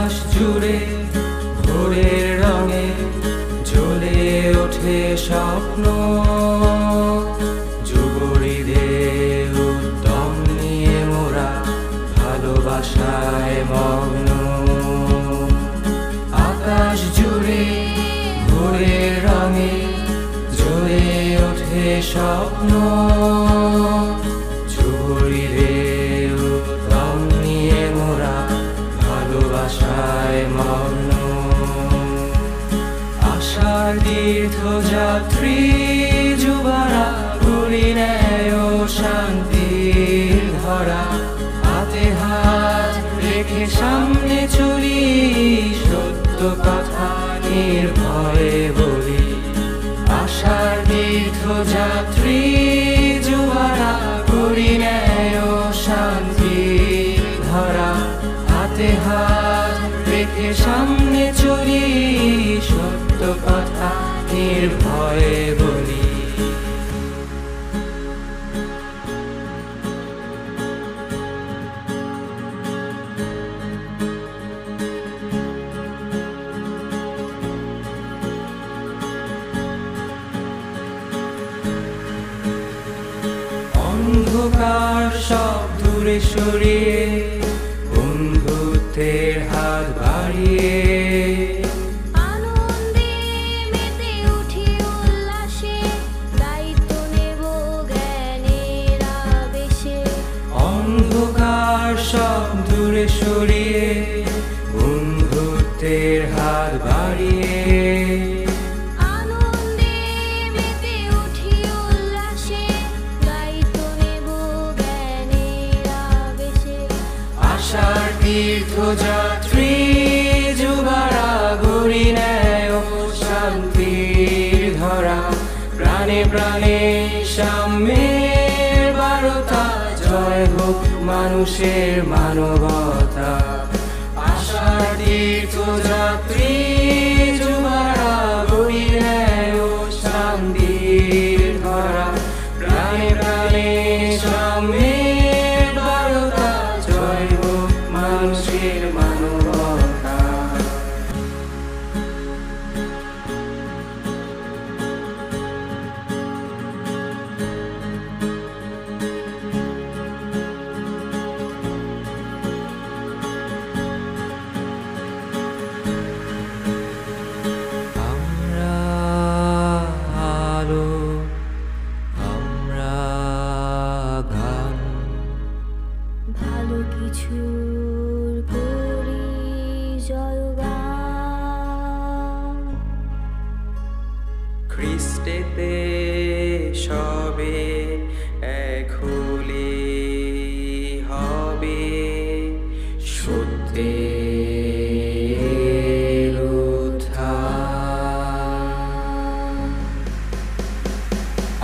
আকাশ জুড়ে ভোরের রঙে জ্বলে ওঠে স্বপ্ন, যুবহৃদের উদ্যম নিয়ে মোরা ভালোবাসায় মগ্ন। আকাশ জুড়ে ভোরের রঙে জ্বলে ওঠে স্বপ্ন, যুবহৃদের উদ্যম নিয়ে মোরা ভালোবাসায় মগ্ন। আশার তীর্থযাত্রী যুবরা ঘুরি নেয় শান্তির ধরা, হাতে হাত রেখে সামনে চলি, সত্য কথা নির্ভয়ে বলি। আশার তীর্থযাত্রী যুবরা ঘুরি নেয় শান্তির ধরা, হাতে হাত রেখে সামনে চলি, সত্য কথা নির্ভয়ে বলি। অন্ধকার সব দূরে সরিয়ে বন্ধুত্বের হাত বাড়িয়ে, আনন্দে মেতে উঠি উল্লাসে, দায়িত্ব নেব জ্ঞানের আবেশে। অন্ধকার সব দূরে সরিয়ে বন্ধুত্বের হাত বাড়িয়ে, আনন্দে মেতে উঠি উল্লাসে, দায়িত্ব নেব জ্ঞানের আবেশে। আশার তীর্থযাত্রী যুবরা ঘুরি নেয় শান্তির ধরা, প্রাণে প্রাণে সাম্যের বারতা, জয় হোক মানুষের মানবতা। আশার তীর্থযাত্রী যুবরা ঘুরি নেয় শান্তির ধরা, প্রাণে প্রাণে সাম্যের বারতা, জয় হোক মানুষের মানবতা। আমরা আলো, আমরা গান, ভালো কিছুর পরিচয়গান। খ্রিস্টেতে সবে এক হলে হবে সত্যের উদ্ধার।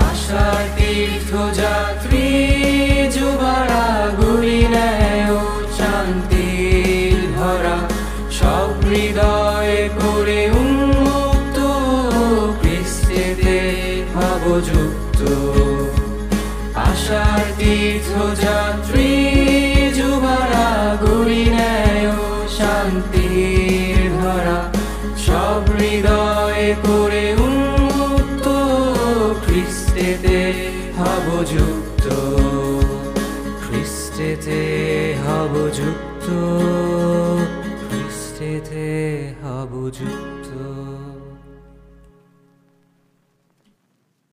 আশার তীর্থযাত্রী যুবরা ঘুরি নেয় শান্তির ধরা, সব হৃদয় করে উন্মুক্ত, খ্রিস্টেতে ভাবযুক্ত। আশার তীর্থযাত্রী যুবরা ঘুরি নেয় শান্তির ধরা, সব হৃদয় করে উন্মুক্ত, খ্রিস্টেতে ভাবযুক্ত, খ্রিস্টেতে ভাবযুক্ত, খ্রিস্টেতে ভাবযুক্ত।